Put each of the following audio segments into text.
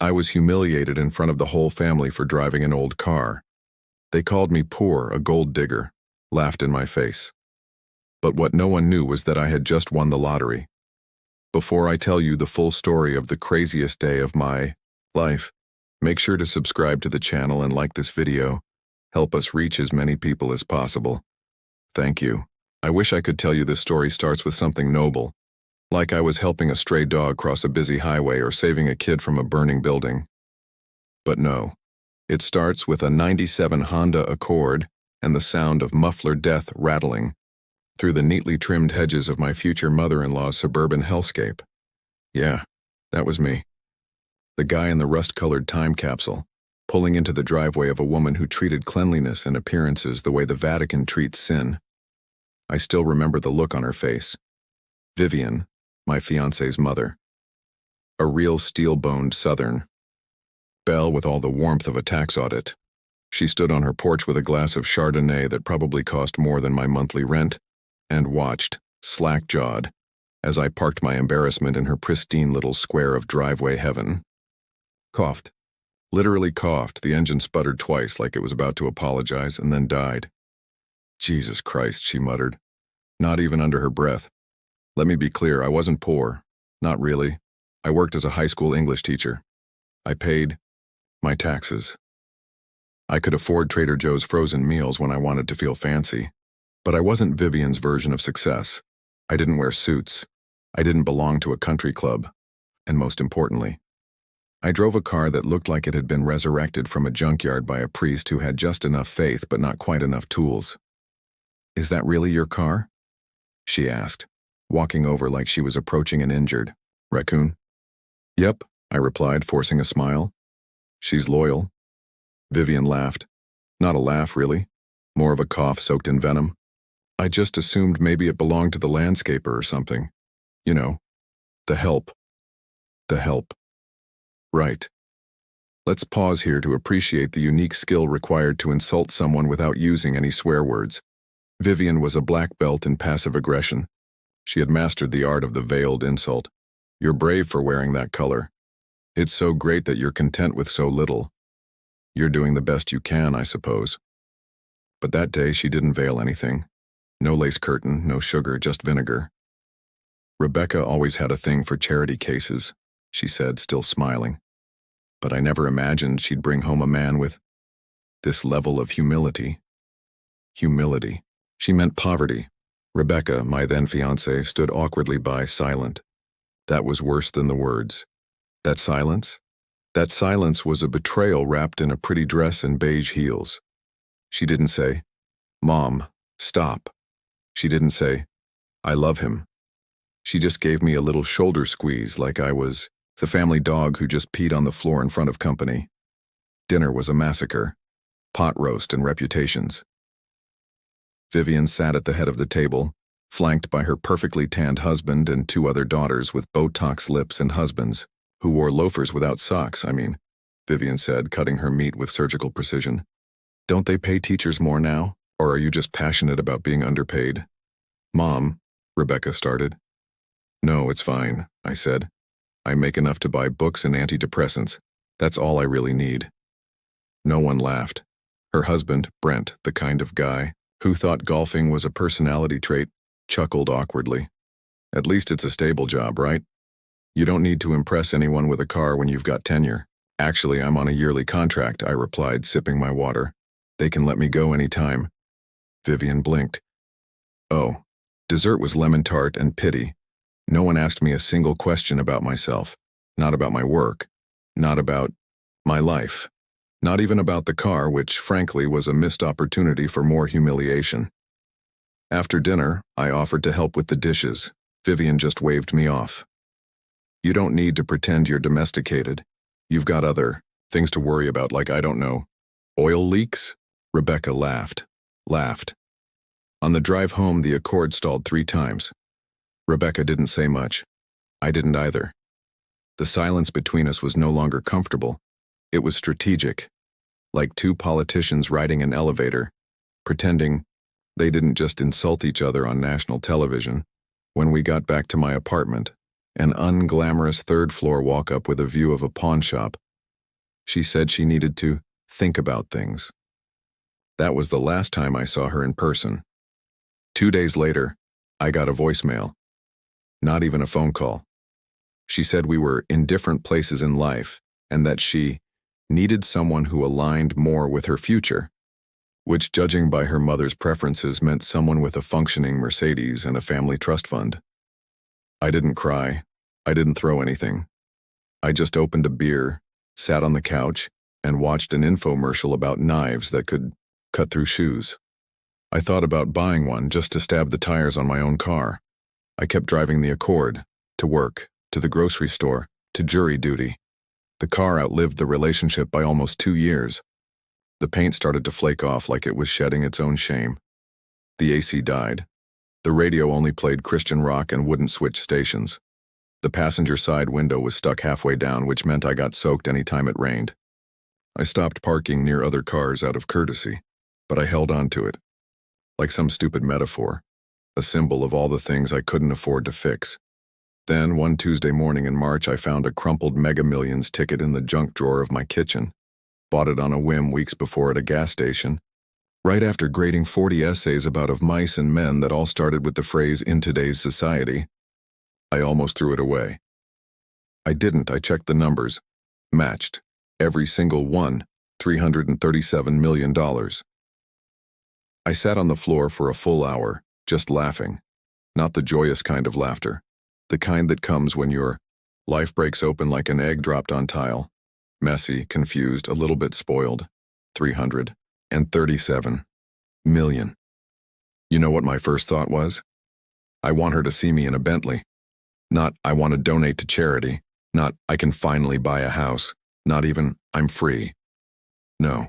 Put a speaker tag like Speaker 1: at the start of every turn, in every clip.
Speaker 1: I was humiliated in front of the whole family for driving an old car. They called me poor, a gold digger, laughed in my face. But what no one knew was that I had just won the lottery. Before I tell you the full story of the craziest day of my life, make sure to subscribe to the channel and like this video. Help us reach as many people as possible. Thank you. I wish I could tell you this story starts with something noble, like I was helping a stray dog cross a busy highway or saving a kid from a burning building. But no, it starts with a '97 Honda Accord and the sound of muffler death rattling through the neatly trimmed hedges of my future mother-in-law's suburban hellscape. Yeah, that was me. The guy in the rust-colored time capsule, pulling into the driveway of a woman who treated cleanliness and appearances the way the Vatican treats sin. I still remember the look on her face. Vivian, my fiancée's mother. A real steel-boned Southern. Belle with all the warmth of a tax audit. She stood on her porch with a glass of Chardonnay that probably cost more than my monthly rent, and watched, slack-jawed, as I parked my embarrassment in her pristine little square of driveway heaven. Coughed. Literally coughed. The engine sputtered twice like it was about to apologize and then died. Jesus Christ, she muttered, not even under her breath. Let me be clear, I wasn't poor. Not really. I worked as a high school English teacher. I paid my taxes. I could afford Trader Joe's frozen meals when I wanted to feel fancy. But I wasn't Vivian's version of success. I didn't wear suits. I didn't belong to a country club. And most importantly, I drove a car that looked like it had been resurrected from a junkyard by a priest who had just enough faith but not quite enough tools. "Is that really your car?" she asked, walking over like she was approaching an injured raccoon. "Yep," I replied, forcing a smile. "She's loyal." Vivian laughed. Not a laugh, really. More of a cough soaked in venom. I just assumed maybe it belonged to the landscaper or something. You know, the help. The help. Right. Let's pause here to appreciate the unique skill required to insult someone without using any swear words. Vivian was a black belt in passive aggression. She had mastered the art of the veiled insult. "You're brave for wearing that color. It's so great that you're content with so little. You're doing the best you can, I suppose." But that day she didn't veil anything. No lace curtain, no sugar, just vinegar. "Rebecca always had a thing for charity cases," she said, still smiling. "But I never imagined she'd bring home a man with this level of humility." Humility. She meant poverty. Rebecca, my then fiancée, stood awkwardly by, silent. That was worse than the words. That silence? That silence was a betrayal wrapped in a pretty dress and beige heels. She didn't say, "Mom, stop." She didn't say, "I love him." She just gave me a little shoulder squeeze like I was the family dog who just peed on the floor in front of company. Dinner was a massacre. Pot roast and reputations. Vivian sat at the head of the table, flanked by her perfectly tanned husband and two other daughters with Botox lips and husbands, who wore loafers without socks, Vivian said, cutting her meat with surgical precision. "Don't they pay teachers more now, or are you just passionate about being underpaid?" "Mom," Rebecca started. "No, it's fine," I said. "I make enough to buy books and antidepressants. That's all I really need." No one laughed. Her husband, Brent, the kind of guy who thought golfing was a personality trait, chuckled awkwardly. "At least it's a stable job, right? You don't need to impress anyone with a car when you've got tenure." "Actually, I'm on a yearly contract," I replied, sipping my water. "They can let me go any time." Vivian blinked. Oh, dessert was lemon tart and pity. No one asked me a single question about myself, not about my work, not about my life, not even about the car, which frankly was a missed opportunity for more humiliation. After dinner, I offered to help with the dishes. Vivian just waved me off. "You don't need to pretend you're domesticated. You've got other things to worry about, like, I don't know, oil leaks?" Rebecca laughed. On the drive home, the Accord stalled 3 times. Rebecca didn't say much. I didn't either. The silence between us was no longer comfortable. It was strategic, like two politicians riding an elevator, pretending they didn't just insult each other on national television. When we got back to my apartment, an unglamorous third-floor walk-up with a view of a pawn shop, She said she needed to think about things. That was the last time I saw her in person. 2 days later, I got a voicemail. Not even a phone call. She said we were in different places in life and that she needed someone who aligned more with her future, which, judging by her mother's preferences, meant someone with a functioning Mercedes and a family trust fund. I didn't cry. I didn't throw anything. I just opened a beer, sat on the couch, and watched an infomercial about knives that could cut through shoes. I thought about buying one just to stab the tires on my own car. I kept driving the Accord, to work, to the grocery store, to jury duty. The car outlived the relationship by almost 2 years. The paint started to flake off like it was shedding its own shame. The AC died. The radio only played Christian rock and wouldn't switch stations. The passenger side window was stuck halfway down, which meant I got soaked any time it rained. I stopped parking near other cars out of courtesy, but I held on to it. Like some stupid metaphor, a symbol of all the things I couldn't afford to fix. Then, one Tuesday morning in March, I found a crumpled Mega Millions ticket in the junk drawer of my kitchen. Bought it on a whim weeks before at a gas station, right after grading 40 essays about of mice and men that all started with the phrase "in today's society." I almost threw it away. I didn't. I checked the numbers. Matched. Every single one. $337 million. I sat on the floor for a full hour, just laughing. Not the joyous kind of laughter. The kind that comes when your life breaks open like an egg dropped on tile. Messy, confused, a little bit spoiled. 337 million. You know what my first thought was? I want her to see me in a Bentley. Not, I want to donate to charity. Not, I can finally buy a house. Not even, I'm free. No.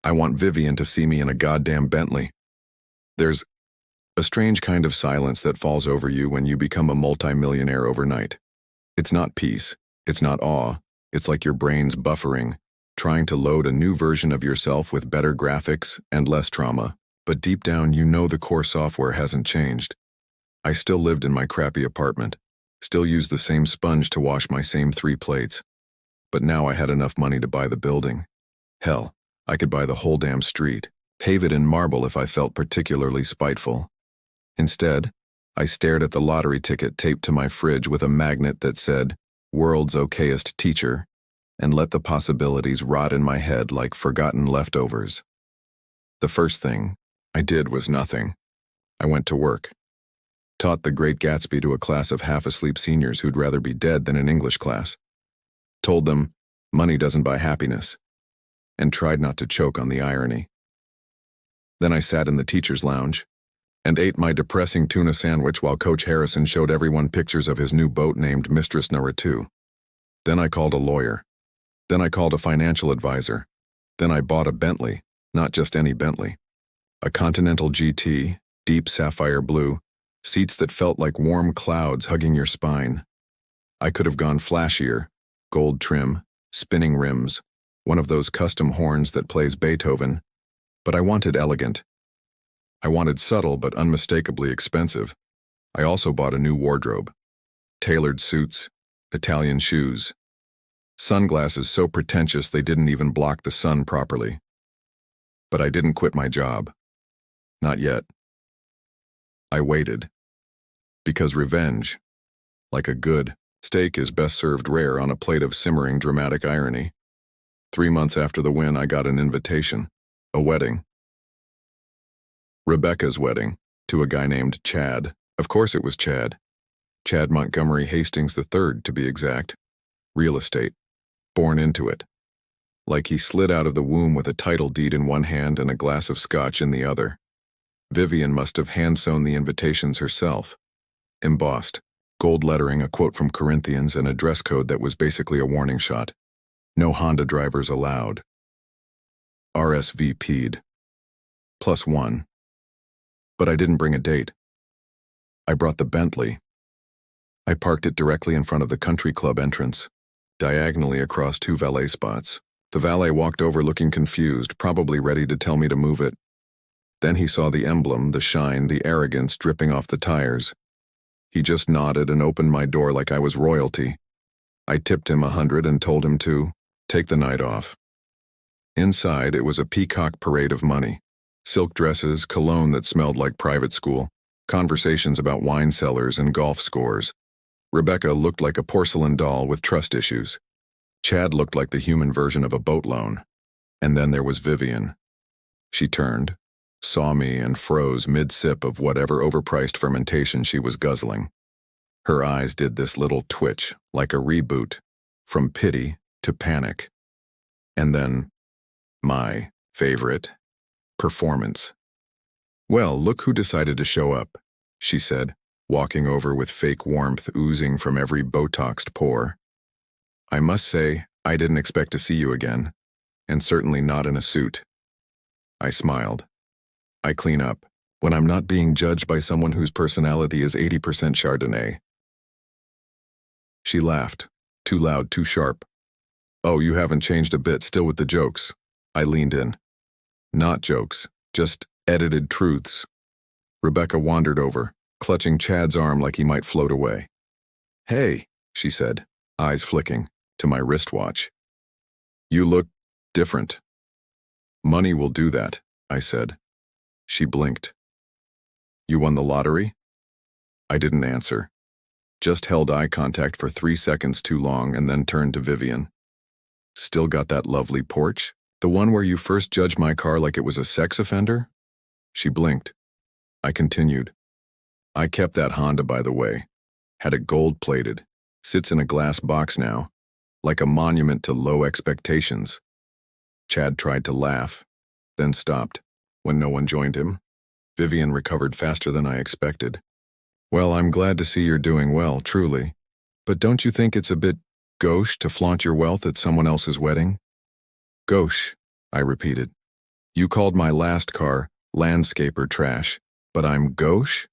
Speaker 1: I want Vivian to see me in a goddamn Bentley. There's a strange kind of silence that falls over you when you become a multimillionaire overnight. It's not peace. It's not awe. It's like your brain's buffering, trying to load a new version of yourself with better graphics and less trauma, but deep down you know the core software hasn't changed. I still lived in my crappy apartment, still used the same sponge to wash my same 3 plates. But now I had enough money to buy the building. Hell, I could buy the whole damn street, pave it in marble if I felt particularly spiteful. Instead, I stared at the lottery ticket taped to my fridge with a magnet that said, "World's okayest teacher," and let the possibilities rot in my head like forgotten leftovers. The first thing I did was nothing. I went to work. Taught The Great Gatsby to a class of half-asleep seniors who'd rather be dead than in English class. Told them, money doesn't buy happiness, and tried not to choke on the irony. Then I sat in the teacher's lounge and ate my depressing tuna sandwich while Coach Harrison showed everyone pictures of his new boat named Mistress Number 2. Then I called a lawyer. Then I called a financial advisor. Then I bought a Bentley, not just any Bentley. A Continental GT, deep sapphire blue, seats that felt like warm clouds hugging your spine. I could have gone flashier, gold trim, spinning rims, one of those custom horns that plays Beethoven, but I wanted elegant. I wanted subtle but unmistakably expensive. I also bought a new wardrobe. Tailored suits, Italian shoes. Sunglasses so pretentious they didn't even block the sun properly. But I didn't quit my job. Not yet. I waited. Because revenge, like a good steak, is best served rare on a plate of simmering dramatic irony. 3 months after the win, I got an invitation. A wedding. Rebecca's wedding, to a guy named Chad. Of course it was Chad. Chad Montgomery Hastings III, to be exact. Real estate. Born into it. Like he slid out of the womb with a title deed in one hand and a glass of scotch in the other. Vivian must have hand-sewn the invitations herself. Embossed. Gold lettering, a quote from Corinthians, and a dress code that was basically a warning shot. No Honda drivers allowed. RSVP'd. +1. But I didn't bring a date. I brought the Bentley. I parked it directly in front of the country club entrance, diagonally across 2 valet spots. The valet walked over looking confused, probably ready to tell me to move it. Then he saw the emblem, the shine, the arrogance dripping off the tires. He just nodded and opened my door like I was royalty. I tipped him $100 and told him to Take the night off. Inside, it was a peacock parade of money. Silk dresses, cologne that smelled like private school, conversations about wine cellars and golf scores. Rebecca looked like a porcelain doll with trust issues. Chad looked like the human version of a boat loan. And then there was Vivian. She turned, saw me, and froze mid-sip of whatever overpriced fermentation she was guzzling. Her eyes did this little twitch, like a reboot, from pity to panic. And then, my favorite, performance. "Well, look who decided to show up," she said, walking over with fake warmth oozing from every Botoxed pore. "I must say, I didn't expect to see you again, and certainly not in a suit." I smiled. I clean up when I'm not being judged by someone whose personality is 80% Chardonnay. She laughed, too loud, too sharp. "Oh, you haven't changed a bit, still with the jokes." I leaned in. "Not jokes, just edited truths." Rebecca wandered over, clutching Chad's arm like he might float away. "Hey," she said, eyes flicking, to my wristwatch. "You look different." "Money will do that," I said. She blinked. "You won the lottery?" I didn't answer, just held eye contact for 3 seconds too long and then turned to Vivian. "Still got that lovely porch? The one where you first judged my car like it was a sex offender?" She blinked. I continued. "I kept that Honda, by the way. Had it gold-plated. Sits in a glass box now, like a monument to low expectations." Chad tried to laugh, then stopped, when no one joined him. Vivian recovered faster than I expected. "Well, I'm glad to see you're doing well, truly. But don't you think it's a bit gauche to flaunt your wealth at someone else's wedding?" "Gauche," I repeated. "You called my last car landscaper trash, but I'm gauche?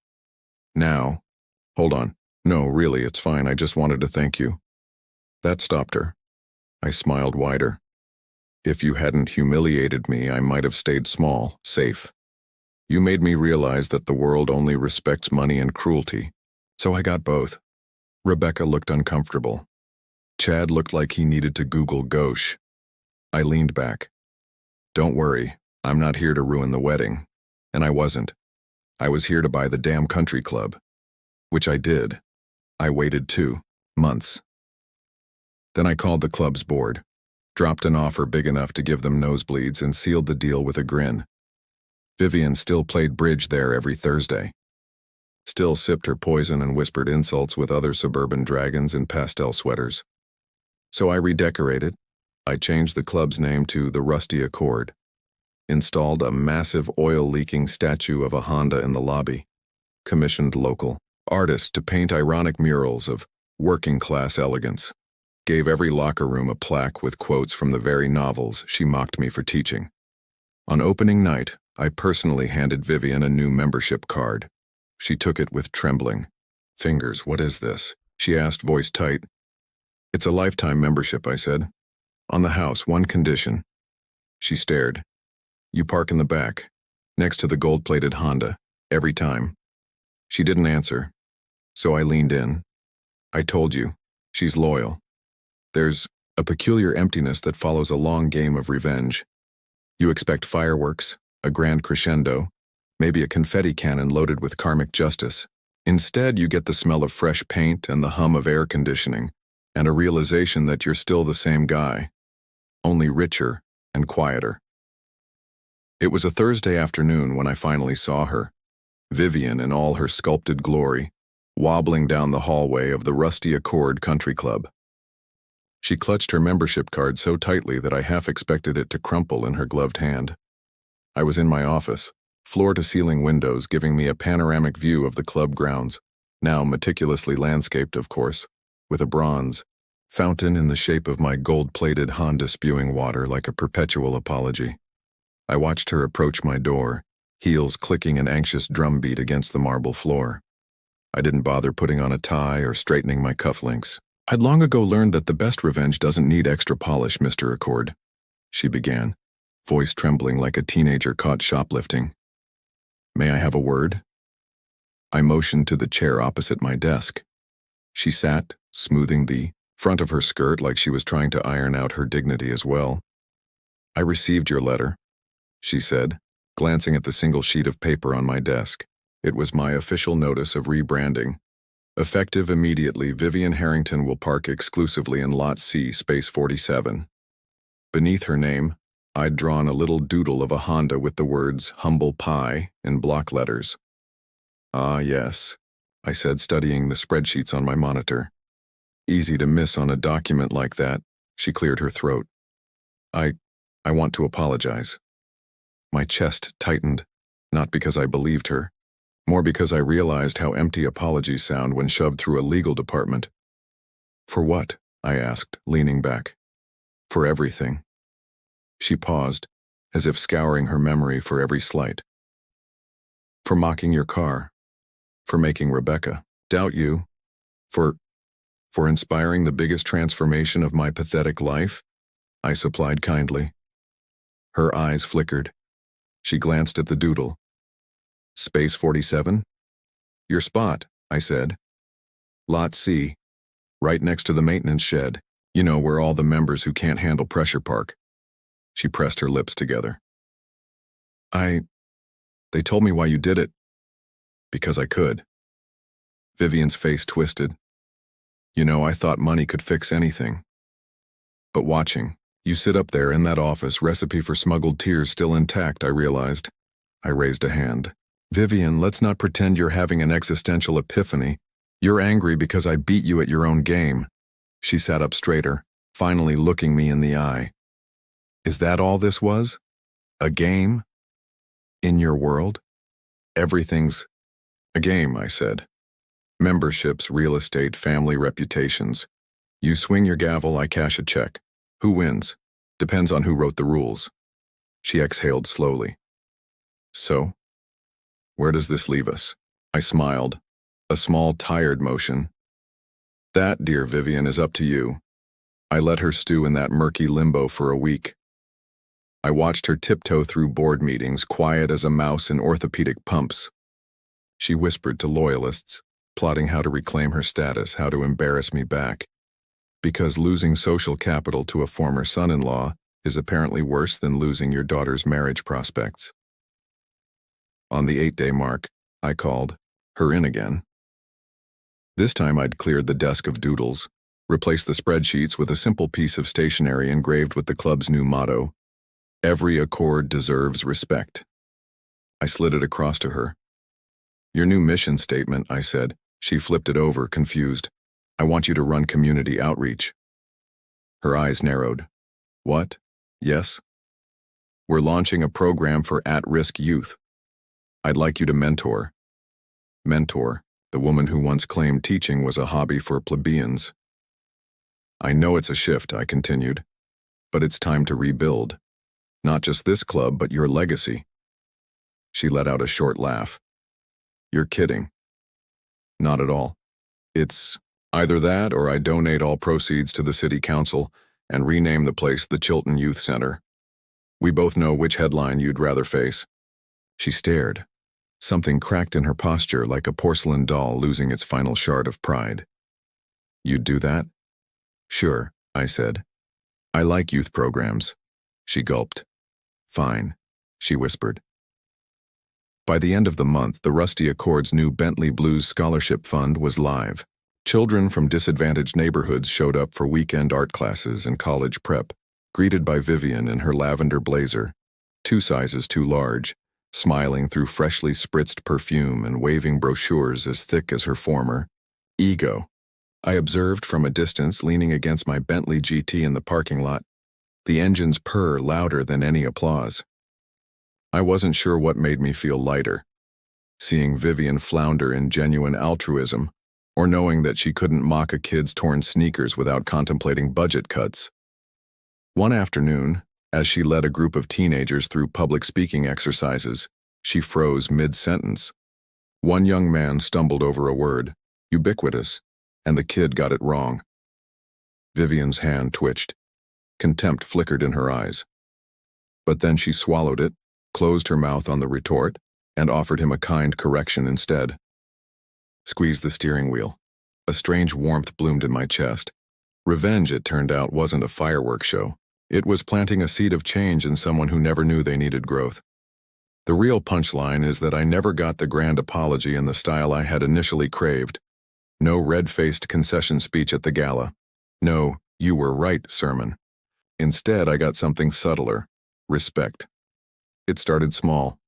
Speaker 1: Now, hold on. No, really, it's fine. I just wanted to thank you." That stopped her. I smiled wider. "If you hadn't humiliated me, I might have stayed small, safe. You made me realize that the world only respects money and cruelty, so I got both." Rebecca looked uncomfortable. Chad looked like he needed to Google gauche. I leaned back. "Don't worry, I'm not here to ruin the wedding." And I wasn't. I was here to buy the damn country club. Which I did. I waited 2 months. Then I called the club's board, dropped an offer big enough to give them nosebleeds, and sealed the deal with a grin. Vivian still played bridge there every Thursday. Still sipped her poison and whispered insults with other suburban dragons in pastel sweaters. So I redecorated. I changed the club's name to the Rusty Accord. Installed a massive oil-leaking statue of a Honda in the lobby. Commissioned local artists to paint ironic murals of working-class elegance. Gave every locker room a plaque with quotes from the very novels she mocked me for teaching. On opening night, I personally handed Vivian a new membership card. She took it with trembling fingers. "What is this?" she asked, voice tight. "It's a lifetime membership," I said. "On the house, one condition." She stared. "You park in the back, next to the gold-plated Honda, every time." She didn't answer, so I leaned in. "I told you, she's loyal. There's a peculiar emptiness that follows a long game of revenge. You expect fireworks, a grand crescendo, maybe a confetti cannon loaded with karmic justice. Instead, you get the smell of fresh paint and the hum of air conditioning, and a realization that you're still the same guy, only richer and quieter." It was a Thursday afternoon when I finally saw her, Vivian in all her sculpted glory, wobbling down the hallway of the Rusty Accord Country Club. She clutched her membership card so tightly that I half expected it to crumple in her gloved hand. I was in my office, floor-to-ceiling windows giving me a panoramic view of the club grounds, now meticulously landscaped, of course, with a bronze fountain in the shape of my gold-plated Honda spewing water like a perpetual apology. I watched her approach my door, heels clicking an anxious drumbeat against the marble floor. I didn't bother putting on a tie or straightening my cufflinks. "I'd long ago learned that the best revenge doesn't need extra polish, Mr. Accord," she began, voice trembling like a teenager caught shoplifting. "May I have a word?" I motioned to the chair opposite my desk. She sat, smoothing the front of her skirt like she was trying to iron out her dignity as well. "I received your letter," she said, glancing at the single sheet of paper on my desk. It was my official notice of rebranding. Effective immediately, Vivian Harrington will park exclusively in Lot C, space 47. Beneath her name, I'd drawn a little doodle of a Honda with the words "Humble Pie" in block letters. "Ah, yes," I said, studying the spreadsheets on my monitor. "Easy to miss on a document like that." She cleared her throat. I want to apologize." My chest tightened, not because I believed her, more because I realized how empty apologies sound when shoved through a legal department. "For what?" I asked, leaning back. "For everything." She paused, as if scouring her memory for every slight. "For mocking your car. For making Rebecca doubt you. For inspiring the biggest transformation of my pathetic life," I supplied kindly. Her eyes flickered. She glanced at the doodle. "Space 47? Your spot," I said. "Lot C, right next to the maintenance shed. You know, where all the members who can't handle pressure park." She pressed her lips together. They told me why you did it." "Because I could." Vivian's face twisted. "You know, I thought money could fix anything. But watching you sit up there in that office, recipe for smuggled tears still intact, I realized." I raised a hand. "Vivian, let's not pretend you're having an existential epiphany. You're angry because I beat you at your own game." She sat up straighter, finally looking me in the eye. "Is that all this was? A game? In your world? Everything's a game," I said. "Memberships, real estate, family reputations. You swing your gavel, I cash a check. Who wins? Depends on who wrote the rules." She exhaled slowly. "So, where does this leave us?" I smiled, a small, tired motion. "That, dear Vivian, is up to you." I let her stew in that murky limbo for a week. I watched her tiptoe through board meetings, quiet as a mouse in orthopedic pumps. She whispered to loyalists, plotting how to reclaim her status, how to embarrass me back. Because losing social capital to a former son-in-law is apparently worse than losing your daughter's marriage prospects. On the 8-day mark, I called her in again. This time I'd cleared the desk of doodles, replaced the spreadsheets with a simple piece of stationery engraved with the club's new motto, "Every accord deserves respect." I slid it across to her. "Your new mission statement," I said. She flipped it over, confused. "I want you to run community outreach." Her eyes narrowed. "What? Yes?" "We're launching a program for at-risk youth. I'd like you to mentor." Mentor, the woman who once claimed teaching was a hobby for plebeians. "I know it's a shift," I continued, "but it's time to rebuild. Not just this club, but your legacy." She let out a short laugh. "You're kidding." "Not at all. It's either that or I donate all proceeds to the city council and rename the place the Chilton Youth Center. We both know which headline you'd rather face." She stared. Something cracked in her posture, like a porcelain doll losing its final shard of pride. "You'd do that?" "Sure," I said. "I like youth programs." She gulped. "Fine," she whispered. By the end of the month, the Rusty Accord's new Bentley Blues Scholarship Fund was live. Children from disadvantaged neighborhoods showed up for weekend art classes and college prep, greeted by Vivian in her lavender blazer, 2 sizes too large, smiling through freshly spritzed perfume and waving brochures as thick as her former ego. I observed from a distance, leaning against my Bentley GT in the parking lot, the engine's purr louder than any applause. I wasn't sure what made me feel lighter, seeing Vivian flounder in genuine altruism, or knowing that she couldn't mock a kid's torn sneakers without contemplating budget cuts. One afternoon, as she led a group of teenagers through public speaking exercises, she froze mid-sentence. One young man stumbled over a word, ubiquitous, and the kid got it wrong. Vivian's hand twitched. Contempt flickered in her eyes. But then she swallowed it, closed her mouth on the retort, and offered him a kind correction instead. Squeezed the steering wheel. A strange warmth bloomed in my chest. Revenge, it turned out, wasn't a fireworks show. It was planting a seed of change in someone who never knew they needed growth. The real punchline is that I never got the grand apology in the style I had initially craved. No red-faced concession speech at the gala. No, "you were right" sermon. Instead, I got something subtler: respect. It started small.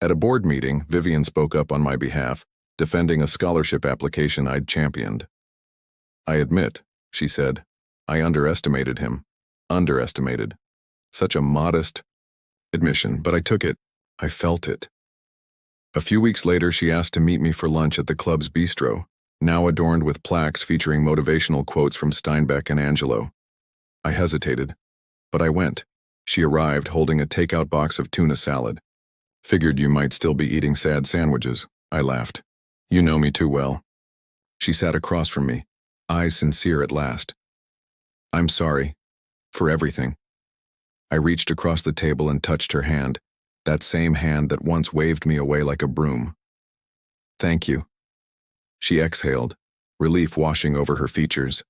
Speaker 1: At a board meeting, Vivian spoke up on my behalf, defending a scholarship application I'd championed. "I admit," she said, "I underestimated him. Underestimated." Such a modest admission, but I took it. I felt it. A few weeks later, she asked to meet me for lunch at the club's bistro, now adorned with plaques featuring motivational quotes from Steinbeck and Angelo. I hesitated, but I went. She arrived holding a takeout box of tuna salad. "Figured you might still be eating sad sandwiches," I laughed. "You know me too well." She sat across from me, eyes sincere at last. "I'm sorry. For everything." I reached across the table and touched her hand, that same hand that once waved me away like a broom. "Thank you." She exhaled, relief washing over her features.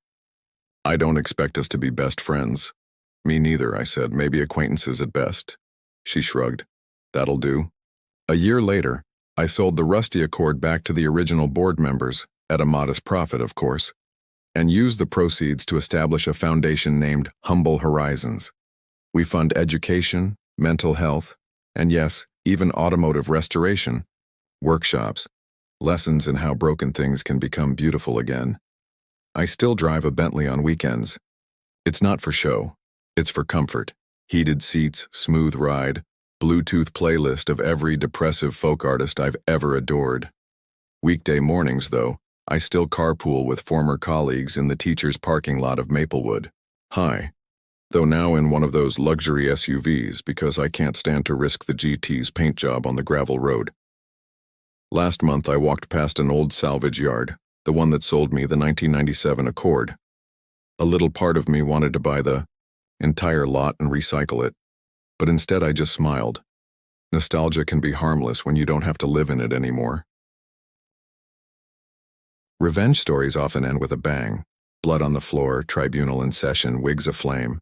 Speaker 1: "I don't expect us to be best friends." "Me neither," I said. "Maybe acquaintances at best." She shrugged. "That'll do." A year later, I sold the rusty Accord back to the original board members, at a modest profit, of course, and used the proceeds to establish a foundation named Humble Horizons. We fund education, mental health, and yes, even automotive restoration, workshops, lessons in how broken things can become beautiful again. I still drive a Bentley on weekends. It's not for show, it's for comfort. Heated seats, smooth ride, Bluetooth playlist of every depressive folk artist I've ever adored. Weekday mornings, though, I still carpool with former colleagues in the teacher's parking lot of Maplewood. Hi. Though now in one of those luxury SUVs because I can't stand to risk the GT's paint job on the gravel road. Last month I walked past an old salvage yard, the one that sold me the 1997 Accord. A little part of me wanted to buy the entire lot and recycle it, but instead I just smiled. Nostalgia can be harmless when you don't have to live in it anymore. Revenge stories often end with a bang. Blood on the floor, tribunal in session, wigs aflame.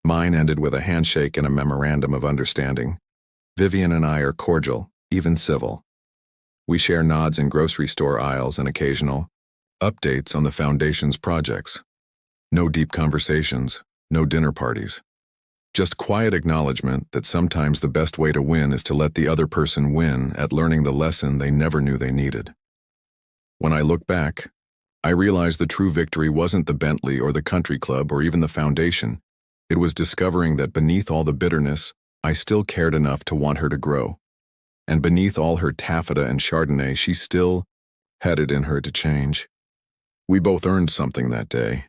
Speaker 1: Mine ended with a handshake and a memorandum of understanding. Vivian and I are cordial, even civil. We share nods in grocery store aisles and occasional updates on the Foundation's projects. No deep conversations, no dinner parties. Just quiet acknowledgement that sometimes the best way to win is to let the other person win at learning the lesson they never knew they needed. When I look back, I realize the true victory wasn't the Bentley or the country club or even the Foundation. It was discovering that beneath all the bitterness, I still cared enough to want her to grow. And beneath all her taffeta and Chardonnay, she still had it in her to change. We both earned something that day.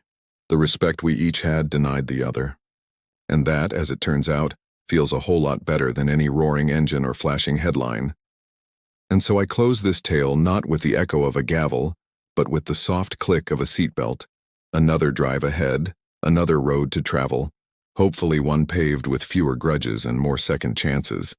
Speaker 1: The respect we each had denied the other. And that, as it turns out, feels a whole lot better than any roaring engine or flashing headline. And so I close this tale not with the echo of a gavel, but with the soft click of a seatbelt. Another drive ahead, another road to travel, hopefully one paved with fewer grudges and more second chances.